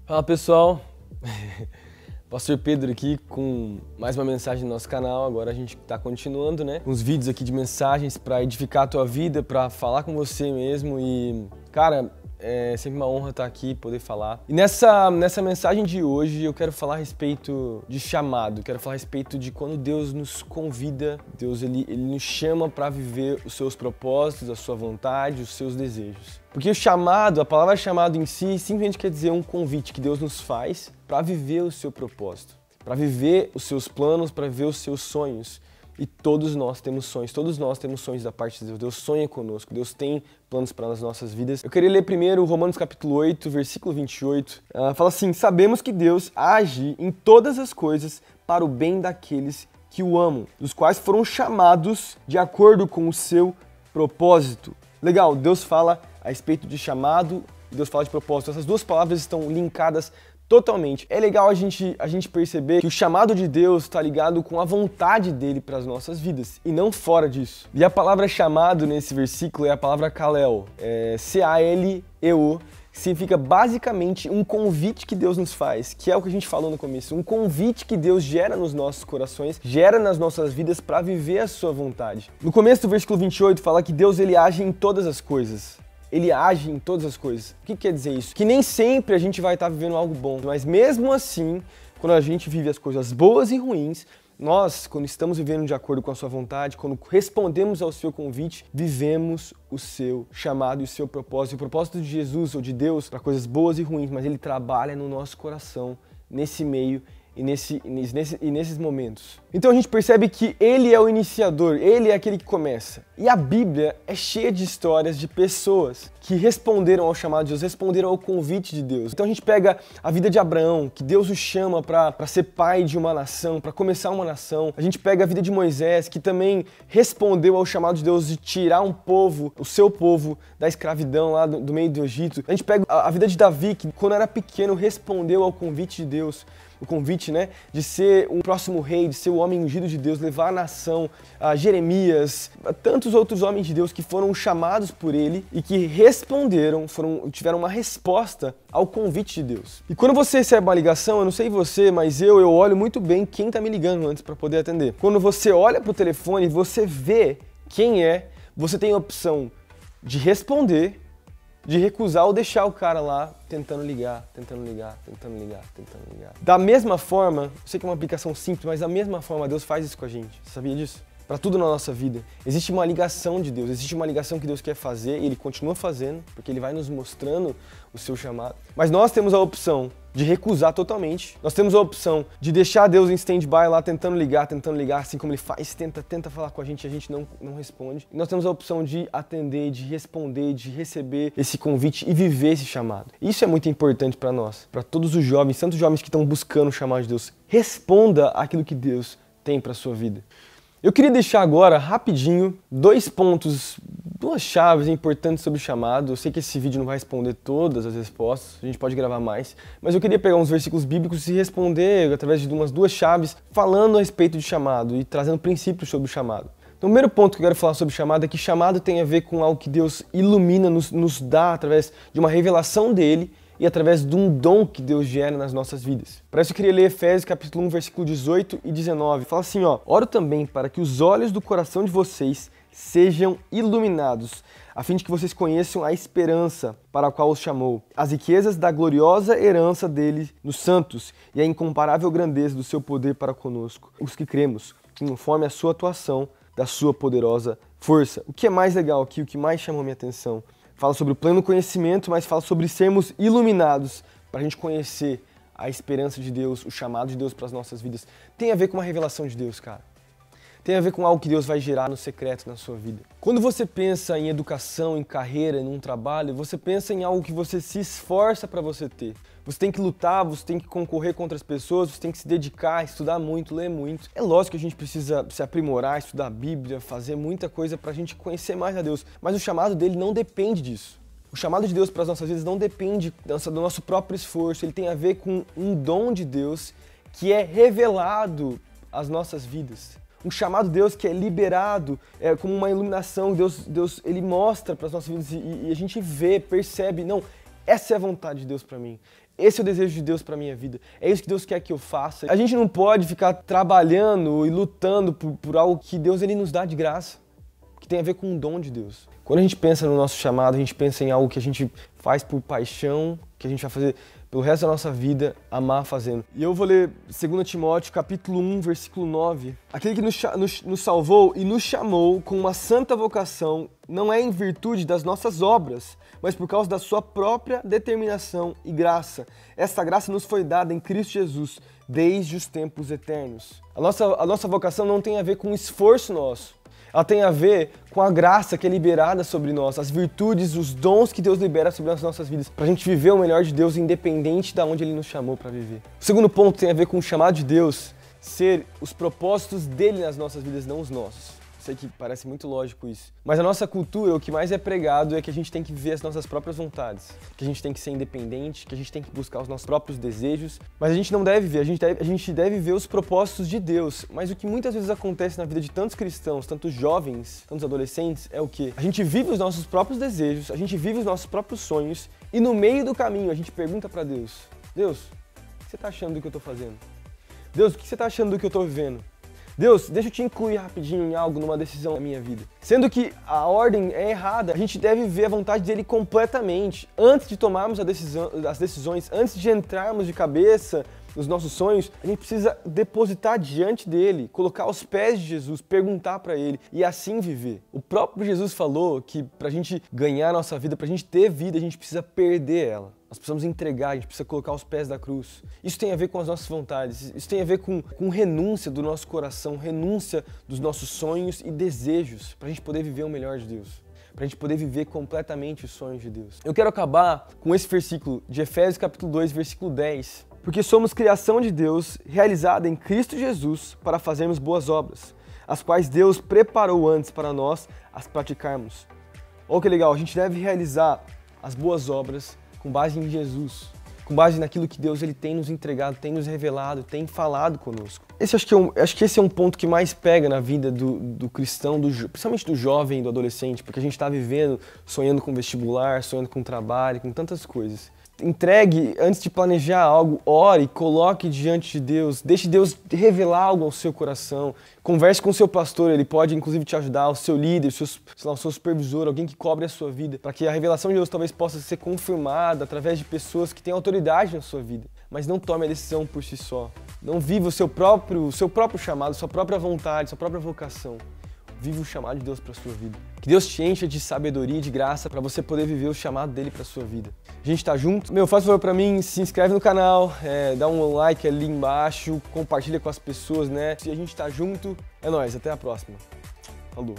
Fala pessoal, Pastor Pedro aqui com mais uma mensagem no nosso canal. Agora a gente está continuando, com os vídeos aqui de mensagens para edificar a tua vida, para falar com você mesmo e, cara, é sempre uma honra estar aqui, poder falar. E nessa mensagem de hoje eu quero falar a respeito de chamado, quero falar a respeito de quando Deus nos convida, Deus ele nos chama para viver os seus propósitos, a sua vontade, os seus desejos. Porque o chamado, a palavra chamado em si, simplesmente quer dizer um convite que Deus nos faz para viver o seu propósito, para viver os seus planos, para viver os seus sonhos. E todos nós temos sonhos da parte de Deus. Deus sonha conosco, Deus tem planos para as nossas vidas. Eu queria ler primeiro Romanos capítulo 8, versículo 28. Fala assim: sabemos que Deus age em todas as coisas para o bem daqueles que o amam, dos quais foram chamados de acordo com o seu propósito. Legal, Deus fala a respeito de chamado e Deus fala de propósito. Essas duas palavras estão linkadas totalmente. É legal a gente perceber que o chamado de Deus está ligado com a vontade dele para as nossas vidas e não fora disso. E a palavra chamado nesse versículo é a palavra kaleo, C-A-L-E-O, que significa basicamente um convite que Deus nos faz, que é o que a gente falou no começo, um convite que Deus gera nos nossos corações, gera nas nossas vidas para viver a sua vontade. No começo do versículo 28 fala que Deus ele age em todas as coisas. Ele age em todas as coisas. O que quer dizer isso? Que nem sempre a gente vai estar vivendo algo bom, mas mesmo assim, quando a gente vive as coisas boas e ruins, nós, quando estamos vivendo de acordo com a sua vontade, quando respondemos ao seu convite, vivemos o seu chamado e o seu propósito. O propósito de Jesus ou de Deus para coisas boas e ruins, mas Ele trabalha no nosso coração, nesse meio e nesses momentos. Então a gente percebe que Ele é o iniciador, Ele é aquele que começa. E a Bíblia é cheia de histórias de pessoas que responderam ao chamado de Deus, responderam ao convite de Deus. Então a gente pega a vida de Abraão, que Deus o chama para ser pai de uma nação, para começar uma nação. A gente pega a vida de Moisés, que também respondeu ao chamado de Deus de tirar um povo, o seu povo, da escravidão lá do meio do Egito. A gente pega a vida de Davi, que quando era pequeno respondeu ao convite de Deus. O convite, de ser um próximo rei, de ser o homem ungido de Deus, levar a nação, a Jeremias, a tantos outros homens de Deus que foram chamados por ele e que responderam, tiveram uma resposta ao convite de Deus. E quando você recebe uma ligação, eu não sei você, mas eu olho muito bem quem está me ligando antes para poder atender. Quando você olha para o telefone e você vê quem é, você tem a opção de responder, de recusar ou deixar o cara lá tentando ligar. Da mesma forma, eu sei que é uma aplicação simples, mas da mesma forma Deus faz isso com a gente. Você sabia disso? Para tudo na nossa vida. Existe uma ligação de Deus, existe uma ligação que Deus quer fazer e Ele continua fazendo, porque Ele vai nos mostrando o seu chamado. Mas nós temos a opção de recusar totalmente. Nós temos a opção de deixar Deus em stand-by lá, tentando ligar, assim como Ele faz, tenta falar com a gente não responde. E nós temos a opção de atender, de responder, de receber esse convite e viver esse chamado. Isso é muito importante para nós, para todos os jovens, tantos jovens que estão buscando o chamado de Deus. Responda aquilo que Deus tem para a sua vida. Eu queria deixar agora, rapidinho, duas chaves importantes sobre o chamado. Eu sei que esse vídeo não vai responder todas as respostas, a gente pode gravar mais, mas eu queria pegar uns versículos bíblicos e responder através de umas duas chaves, falando a respeito de chamado e trazendo princípios sobre o chamado. Então, o primeiro ponto que eu quero falar sobre chamado é que chamado tem a ver com algo que Deus ilumina, nos dá através de uma revelação dele, e através de um dom que Deus gera nas nossas vidas. Para isso eu queria ler Efésios capítulo 1, versículo 18 e 19. Fala assim, oro também para que os olhos do coração de vocês sejam iluminados, a fim de que vocês conheçam a esperança para a qual os chamou, as riquezas da gloriosa herança dele nos santos e a incomparável grandeza do seu poder para conosco, os que cremos, conforme a sua atuação da sua poderosa força. O que é mais legal aqui, o que mais chamou minha atenção, fala sobre o pleno conhecimento, mas fala sobre sermos iluminados para a gente conhecer a esperança de Deus, o chamado de Deus para as nossas vidas. Tem a ver com uma revelação de Deus, cara. Tem a ver com algo que Deus vai gerar no secreto na sua vida. Quando você pensa em educação, em carreira, num trabalho, você pensa em algo que você se esforça para você ter. Você tem que lutar, você tem que concorrer contra as pessoas, você tem que se dedicar, estudar muito, ler muito. É lógico que a gente precisa se aprimorar, estudar a Bíblia, fazer muita coisa para a gente conhecer mais a Deus. Mas o chamado dele não depende disso. O chamado de Deus para as nossas vidas não depende do nosso próprio esforço. Ele tem a ver com um dom de Deus que é revelado às nossas vidas. Um chamado de Deus que é liberado, como uma iluminação. Deus ele mostra para as nossas vidas e a gente vê, percebe, não, essa é a vontade de Deus para mim. esse é o desejo de Deus para minha vida. É isso que Deus quer que eu faça. A gente não pode ficar trabalhando e lutando por algo que Deus ele nos dá de graça, que tem a ver com o dom de Deus. Quando a gente pensa no nosso chamado, a gente pensa em algo que a gente faz por paixão, que a gente vai fazer pelo resto da nossa vida, amar fazendo. E eu vou ler 2 Timóteo, capítulo 1, versículo 9. Aquele que nos salvou e nos chamou com uma santa vocação, não é em virtude das nossas obras, mas por causa da sua própria determinação e graça. Essa graça nos foi dada em Cristo Jesus, desde os tempos eternos. A nossa vocação não tem a ver com esforço nosso. Ela tem a ver com a graça que é liberada sobre nós, as virtudes, os dons que Deus libera sobre as nossas vidas, para a gente viver o melhor de Deus independente de onde Ele nos chamou para viver. O segundo ponto tem a ver com o chamado de Deus ser os propósitos dele nas nossas vidas, não os nossos. Sei que parece muito lógico isso. Mas a nossa cultura, o que mais é pregado é que a gente tem que viver as nossas próprias vontades, que a gente tem que ser independente, que a gente tem que buscar os nossos próprios desejos. Mas a gente não deve ver, a gente deve ver os propósitos de Deus. Mas o que muitas vezes acontece na vida de tantos cristãos, tantos jovens, tantos adolescentes, é o quê? A gente vive os nossos próprios desejos, a gente vive os nossos próprios sonhos e no meio do caminho a gente pergunta para Deus: Deus, o que você está achando do que eu estou fazendo? Deus, o que você está achando do que eu estou vivendo? Deus, deixa eu te incluir rapidinho em algo, numa decisão da minha vida. Sendo que a ordem é errada, a gente deve ver a vontade dele completamente. Antes de tomarmos as decisões, antes de entrarmos de cabeça nos nossos sonhos, a gente precisa depositar diante dele, colocar aos pés de Jesus, perguntar para ele e assim viver. O próprio Jesus falou que pra gente ganhar a nossa vida, pra gente ter vida, a gente precisa perder ela. Nós precisamos entregar, a gente precisa colocar os pés da cruz. Isso tem a ver com as nossas vontades, isso tem a ver com renúncia do nosso coração, renúncia dos nossos sonhos e desejos, para a gente poder viver o melhor de Deus, para a gente poder viver completamente os sonhos de Deus. Eu quero acabar com esse versículo de Efésios capítulo 2, versículo 10. Porque somos criação de Deus, realizada em Cristo Jesus, para fazermos boas obras, as quais Deus preparou antes para nós as praticarmos. Olha que legal, a gente deve realizar as boas obras com base em Jesus, com base naquilo que Deus ele tem nos entregado, tem nos revelado, tem falado conosco. Acho que esse é um ponto que mais pega na vida do cristão, principalmente do jovem e do adolescente, porque a gente está vivendo, sonhando com vestibular, sonhando com trabalho, com tantas coisas. Entregue, antes de planejar algo, ore, coloque diante de Deus, deixe Deus revelar algo ao seu coração, converse com o seu pastor, ele pode inclusive te ajudar, o seu líder, o seu supervisor, alguém que cobre a sua vida, para que a revelação de Deus talvez possa ser confirmada através de pessoas que têm autoridade na sua vida, mas não tome a decisão por si só, não viva o seu próprio chamado, sua própria vontade, sua própria vocação. Vive o chamado de Deus para a sua vida. Que Deus te encha de sabedoria e de graça para você poder viver o chamado dele para a sua vida. A gente tá junto? Faz favor para mim, se inscreve no canal, dá um like ali embaixo, compartilha com as pessoas, né? Se a gente tá junto, é nóis, até a próxima. Falou!